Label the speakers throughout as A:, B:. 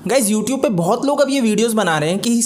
A: Guys YouTube पे बहुत लोग अब ये वीडियोस बना रहे हैं कि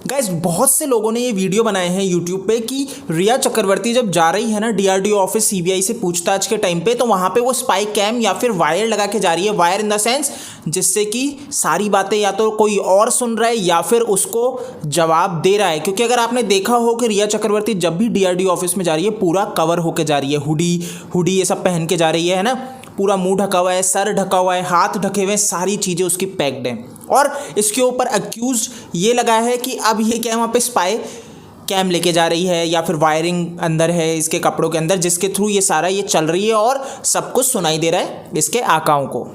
A: गाइज बहुत से लोगों ने ये वीडियो बनाए हैं यूट्यूब पे कि रिया चक्रवर्ती जब जा रही है ना डीआरडीओ ऑफिस सीबीआई से पूछताछ के टाइम पे, तो वहाँ पे वो स्पाई कैम या फिर वायर लगा के जा रही है। वायर इन द सेंस जिससे कि सारी बातें या तो कोई और सुन रहा है या फिर उसको जवाब दे रहा है। क्योंकि अगर आपने देखा हो कि रिया चक्रवर्ती जब भी डीआरडीओ ऑफिस में जा रही है पूरा कवर होकर जा रही है, हुडी ये सब पहन के जा रही है ना, पूरा मुंह ढका हुआ है, सर ढका हुआ है, हाथ ढके हुए हैं, सारी चीज़ें उसकी पैक्ड हैं। और इसके ऊपर अक्यूज ये लगा है कि अब ये क्या है, वहाँ पे स्पाई कैम लेके जा रही है या फिर वायरिंग अंदर है इसके कपड़ों के अंदर, जिसके थ्रू ये सारा ये चल रही है और सब कुछ सुनाई दे रहा है इसके आकाओं को।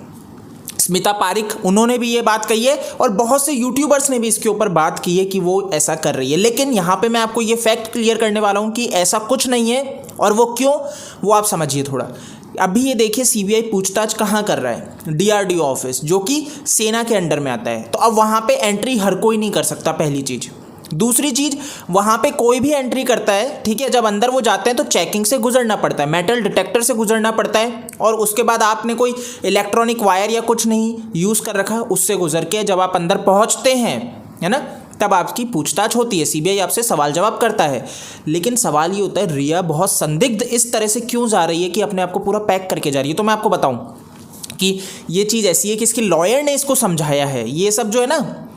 A: स्मिता पारिक उन्होंने भी ये बात कही है और बहुत से यूट्यूबर्स ने भी इसके ऊपर बात की है कि वो ऐसा कर रही है। लेकिन यहाँ पे मैं आपको ये फैक्ट क्लियर करने वाला हूँ कि ऐसा कुछ नहीं है। और वो क्यों, वो आप समझिए थोड़ा। अभी ये देखिए सीबीआई पूछताछ कहाँ कर रहा है, डीआरडीओ ऑफिस, जो कि सेना के अंडर में आता है। तो अब वहाँ पे एंट्री हर कोई नहीं कर सकता, पहली चीज़। दूसरी चीज़, वहाँ पे कोई भी एंट्री करता है, ठीक है, जब अंदर वो जाते हैं तो चेकिंग से गुजरना पड़ता है, मेटल डिटेक्टर से गुजरना पड़ता है। और उसके बाद आपने कोई इलेक्ट्रॉनिक वायर या कुछ नहीं यूज़ कर रखा, उससे गुजर के जब आप अंदर पहुँचते हैं, है ना, तब आपकी पूछताछ होती है, सीबीआई आपसे सवाल जवाब करता है। लेकिन सवाल ये होता है रिया बहुत संदिग्ध इस तरह से क्यों जा रही है कि अपने आप को पूरा पैक करके जा रही है। तो मैं आपको बताऊं कि ये चीज़ ऐसी है कि इसकी लॉयर ने इसको समझाया है। ये सब जो है ना,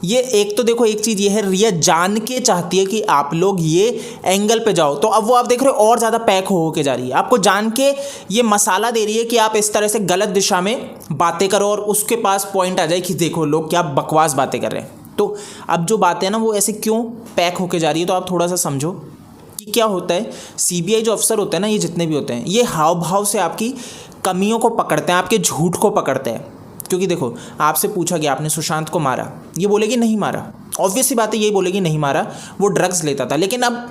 A: ये एक तो देखो, एक चीज़ ये है, रिया जान के चाहती है कि आप लोग ये एंगल पे जाओ, तो अब वो आप देख रहे हो और ज़्यादा पैक हो के जा रही है। आपको जान के ये मसाला दे रही है कि आप इस तरह से गलत दिशा में बातें करो और उसके पास पॉइंट आ जाए कि देखो लोग क्या बकवास बातें कर रहे हैं। तो अब जो बात है ना, वो ऐसे क्यों पैक होके जा रही है, तो आप थोड़ा सा समझो कि क्या होता है। सीबीआई जो अफसर होते हैं ना, ये जितने भी होते हैं, ये हाव भाव से आपकी कमियों को पकड़ते हैं, आपके झूठ को पकड़ते हैं। क्योंकि देखो, आपसे पूछा गया आपने सुशांत को मारा, ये बोलेगी नहीं मारा, ऑब्वियस सी बात है, यही बोलेगी नहीं मारा, वो ड्रग्स लेता था। लेकिन अब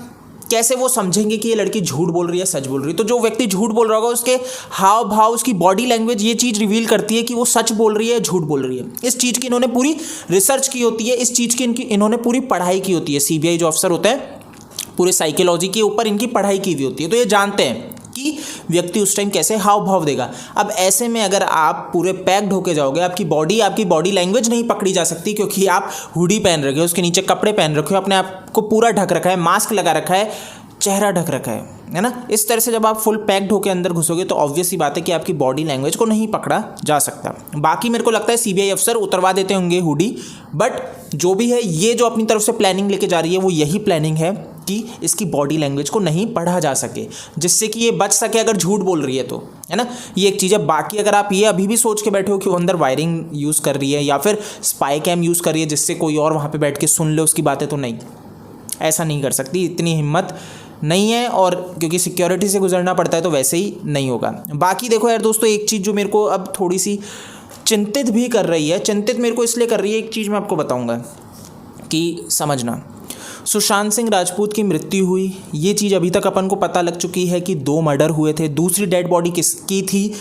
A: कैसे वो समझेंगे कि ये लड़की झूठ बोल रही है सच बोल रही है? तो जो व्यक्ति झूठ बोल रहा होगा उसके हाव भाव, उसकी बॉडी लैंग्वेज ये चीज़ रिवील करती है कि वो सच बोल रही है झूठ बोल रही है। इस चीज़ की इन्होंने पूरी रिसर्च की होती है, इस चीज़ की इन्होंने पूरी पढ़ाई की होती है। सीबीआई जो अफसर होते हैं, पूरे साइकोलॉजी के ऊपर इनकी पढ़ाई की हुई होती है, तो ये जानते हैं कि व्यक्ति उस टाइम कैसे हाव भाव देगा। अब ऐसे में अगर आप पूरे पैक्ड होके जाओगे, आपकी बॉडी लैंग्वेज नहीं पकड़ी जा सकती, क्योंकि आप हुडी पहन रखे हो, उसके नीचे कपड़े पहन रखे हो, अपने आप को पूरा ढक रखा है, मास्क लगा रखा है, चेहरा ढक रखा है ना। इस तरह से जब आप फुल पैक्ड होकर अंदर घुसोगे तो ऑब्वियस सी बात है कि आपकी बॉडी लैंग्वेज को नहीं पकड़ा जा सकता। बाकी मेरे को लगता है सीबीआई अफसर उतरवा देते होंगे हुडी, बट जो भी है, ये जो अपनी तरफ से प्लानिंग लेके जा रही है वो यही प्लानिंग है कि इसकी बॉडी लैंग्वेज को नहीं पढ़ा जा सके, जिससे कि ये बच सके अगर झूठ बोल रही है तो, है ना। ये एक चीज़ है। बाकी अगर आप ये अभी भी सोच के बैठे हो कि वो अंदर वायरिंग यूज़ कर रही है या फिर स्पाई कैम यूज़ कर रही है जिससे कोई और वहाँ पर बैठ के सुन ले उसकी बातें, तो नहीं, ऐसा नहीं कर सकती, इतनी हिम्मत नहीं है। और क्योंकि सिक्योरिटी से गुजरना पड़ता है तो वैसे ही नहीं होगा। बाकी देखो यार दोस्तों, एक चीज़ जो मेरे को अब थोड़ी सी चिंतित भी कर रही है, चिंतित मेरे को इसलिए कर रही है, एक चीज़ मैं आपको बताऊंगा कि समझना। सुशांत सिंह राजपूत की मृत्यु हुई, ये चीज़ अभी तक अपन को पता लग चुकी है कि 2 मर्डर हुए थे। दूसरी डेड बॉडी किसकी थी?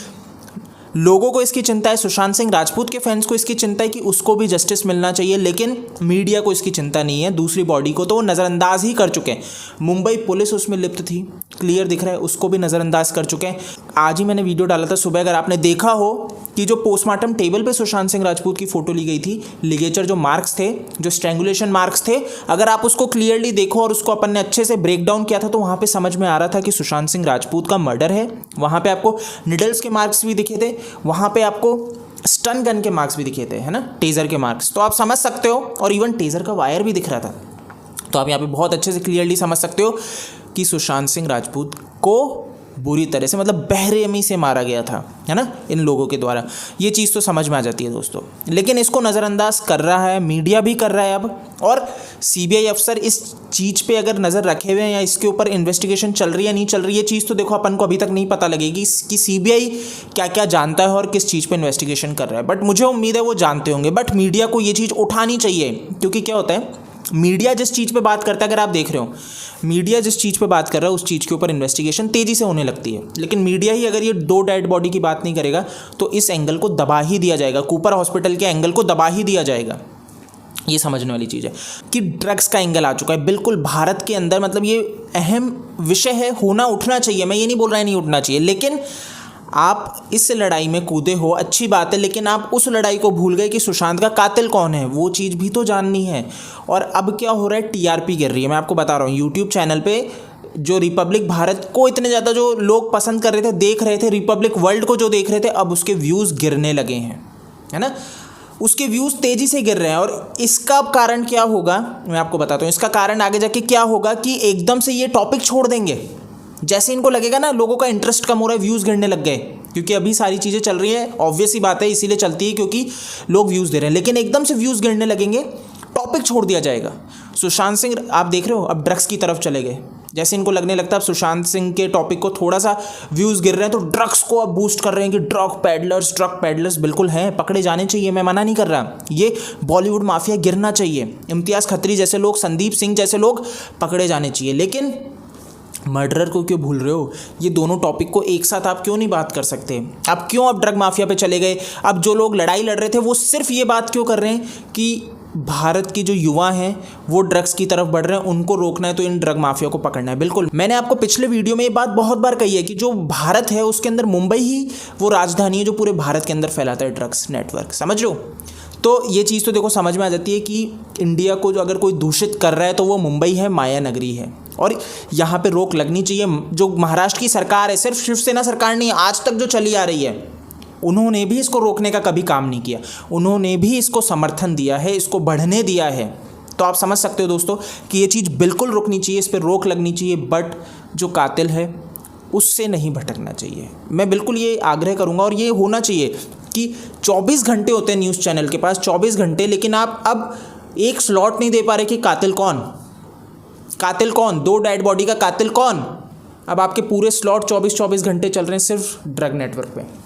A: लोगों को इसकी चिंता है, सुशांत सिंह राजपूत के फैंस को इसकी चिंता है कि उसको भी जस्टिस मिलना चाहिए, लेकिन मीडिया को इसकी चिंता नहीं है। दूसरी बॉडी को तो वो नज़रअंदाज ही कर चुके हैं। मुंबई पुलिस उसमें लिप्त थी, क्लियर दिख रहा है, उसको भी नज़रअंदाज कर चुके हैं। आज ही मैंने वीडियो डाला था सुबह, अगर आपने देखा हो, कि जो पोस्टमार्टम टेबल पे सुशांत सिंह राजपूत की फ़ोटो ली गई थी, लिगेचर जो मार्क्स थे, जो स्ट्रैंगुलेशन मार्क्स थे, अगर आप उसको क्लियरली देखो और उसको अपन ने अच्छे से ब्रेक डाउन किया था तो वहाँ पे समझ में आ रहा था कि सुशांत सिंह राजपूत का मर्डर है। वहाँ पे आपको निडल्स के मार्क्स भी दिखे थे, वहाँ पे आपको स्टन गन के मार्क्स भी दिखे थे, है ना, टेज़र के मार्क्स, तो आप समझ सकते हो। और इवन टेज़र का वायर भी दिख रहा था, तो आप यहाँ पे बहुत अच्छे से क्लियरली समझ सकते हो कि सुशांत सिंह राजपूत को बुरी तरह से, मतलब बेरहमी से मारा गया था, है ना, इन लोगों के द्वारा। ये चीज़ तो समझ में आ जाती है दोस्तों। लेकिन इसको नज़रअंदाज कर रहा है, मीडिया भी कर रहा है अब, और सीबीआई अफसर इस चीज़ पे अगर नज़र रखे हुए हैं या इसके ऊपर इन्वेस्टिगेशन चल रही है नहीं चल रही है, चीज़ तो देखो अपन को अभी तक नहीं पता लगेगी कि सीबीआई क्या क्या जानता है और किस चीज़ पे इन्वेस्टिगेशन कर रहा है। बट मुझे उम्मीद है वो जानते होंगे। बट मीडिया को ये चीज़ उठानी चाहिए, क्योंकि क्या होता है, मीडिया जिस चीज़ पे बात करता है, अगर आप देख रहे हो, मीडिया जिस चीज़ पे बात कर रहा है उस चीज़ के ऊपर इन्वेस्टिगेशन तेज़ी से होने लगती है। लेकिन मीडिया ही अगर ये 2 डेड बॉडी की बात नहीं करेगा तो इस एंगल को दबा ही दिया जाएगा, कूपर हॉस्पिटल के एंगल को दबा ही दिया जाएगा। ये समझने वाली चीज़ है कि ड्रग्स का एंगल आ चुका है बिल्कुल भारत के अंदर। मतलब ये अहम विषय है, होना उठना चाहिए, मैं ये नहीं बोल रहा है नहीं उठना चाहिए, लेकिन आप इस लड़ाई में कूदे हो, अच्छी बात है, लेकिन आप उस लड़ाई को भूल गए कि सुशांत का कातिल कौन है, वो चीज़ भी तो जाननी है। और अब क्या हो रहा है, टीआरपी गिर रही है। मैं आपको बता रहा हूँ, यूट्यूब चैनल पे जो रिपब्लिक भारत को इतने ज़्यादा जो लोग पसंद कर रहे थे, देख रहे थे, रिपब्लिक वर्ल्ड को जो देख रहे थे, अब उसके व्यूज़ गिरने लगे हैं, है ना। उसके व्यूज़ तेज़ी से गिर रहे हैं। और इसका कारण क्या होगा, मैं आपको बताता हूँ। इसका कारण आगे जाके क्या होगा कि एकदम से ये टॉपिक छोड़ देंगे। जैसे इनको लगेगा ना लोगों का इंटरेस्ट कम हो रहा है, व्यूज़ गिरने लग गए, क्योंकि अभी सारी चीज़ें चल रही हैं, ऑब्वियस सी बात है, इसीलिए चलती है क्योंकि लोग व्यूज़ दे रहे हैं। लेकिन एकदम से व्यूज़ गिरने लगेंगे, टॉपिक छोड़ दिया जाएगा। सुशांत सिंह, आप देख रहे हो, अब ड्रग्स की तरफ चले गए। जैसे इनको लगने लगता है अब सुशांत सिंह के टॉपिक को थोड़ा सा व्यूज़ गिर रहे हैं तो ड्रग्स को अब बूस्ट कर रहे हैं कि ड्रग पैडलर्स बिल्कुल हैं, पकड़े जाने चाहिए, मैं मना नहीं कर रहा। ये बॉलीवुड माफिया गिरना चाहिए, इम्तियाज़ खत्री जैसे लोग, संदीप सिंह जैसे लोग पकड़े जाने चाहिए। लेकिन मर्डरर को क्यों भूल रहे हो? ये दोनों टॉपिक को एक साथ आप क्यों नहीं बात कर सकते? आप क्यों अब ड्रग माफिया पे चले गए? अब जो लोग लड़ाई लड़ रहे थे वो सिर्फ ये बात क्यों कर रहे हैं कि भारत की जो युवा हैं वो ड्रग्स की तरफ बढ़ रहे हैं, उनको रोकना है तो इन ड्रग माफिया को पकड़ना है। बिल्कुल, मैंने आपको पिछले वीडियो में ये बात बहुत बार कही है कि जो भारत है उसके अंदर मुंबई ही वो राजधानी है जो पूरे भारत के अंदर फैलाता है ड्रग्स नेटवर्क, समझ लो। तो ये चीज़ तो देखो समझ में आ जाती है कि इंडिया को जो अगर कोई दूषित कर रहा है तो वो मुंबई है, माया नगरी है, और यहाँ पे रोक लगनी चाहिए। जो महाराष्ट्र की सरकार है, सिर्फ शिवसेना सरकार नहीं, आज तक जो चली आ रही है, उन्होंने भी इसको रोकने का कभी काम नहीं किया, उन्होंने भी इसको समर्थन दिया है, इसको बढ़ने दिया है। तो आप समझ सकते हो दोस्तों कि ये चीज़ बिल्कुल रुकनी चाहिए, इस पर रोक लगनी चाहिए, बट जो कातिल है उससे नहीं भटकना चाहिए। मैं बिल्कुल ये आग्रह करूँगा, और ये होना चाहिए कि 24 घंटे होते हैं न्यूज़ चैनल के पास, 24 घंटे, लेकिन आप अब एक स्लॉट नहीं दे पा रहे कि कातिल कौन, 2 डेड बॉडी का कातिल कौन। अब आपके पूरे स्लॉट 24 घंटे चल रहे हैं सिर्फ ड्रग नेटवर्क पे।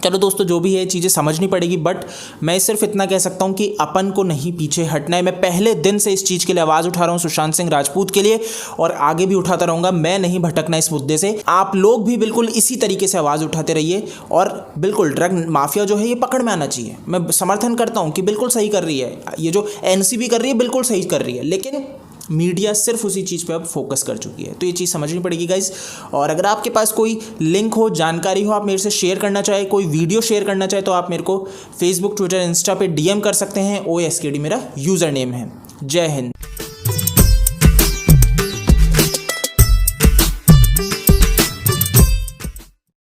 A: चलो दोस्तों, जो भी है चीज़ें समझनी पड़ेगी, बट मैं सिर्फ इतना कह सकता हूँ कि अपन को नहीं पीछे हटना है। मैं पहले दिन से इस चीज़ के लिए आवाज़ उठा रहा हूँ, सुशांत सिंह राजपूत के लिए, और आगे भी उठाता रहूँगा। मैं नहीं भटकना इस मुद्दे से। आप लोग भी बिल्कुल इसी तरीके से आवाज़ उठाते रहिए, और बिल्कुल ड्रग माफिया जो है ये पकड़ में आना चाहिए। मैं समर्थन करता हूँ कि बिल्कुल सही कर रही है, ये जो एनसीबी कर रही है बिल्कुल सही कर रही है, लेकिन मीडिया सिर्फ उसी चीज़ पे अब फोकस कर चुकी है। तो ये चीज़ समझनी पड़ेगी गाइस। और अगर आपके पास कोई लिंक हो, जानकारी हो, आप मेरे से शेयर करना चाहे, कोई वीडियो शेयर करना चाहे, तो आप मेरे को फेसबुक, ट्विटर, इंस्टा पे DM कर सकते हैं। OSKD मेरा यूज़र नेम है। जय हिंद।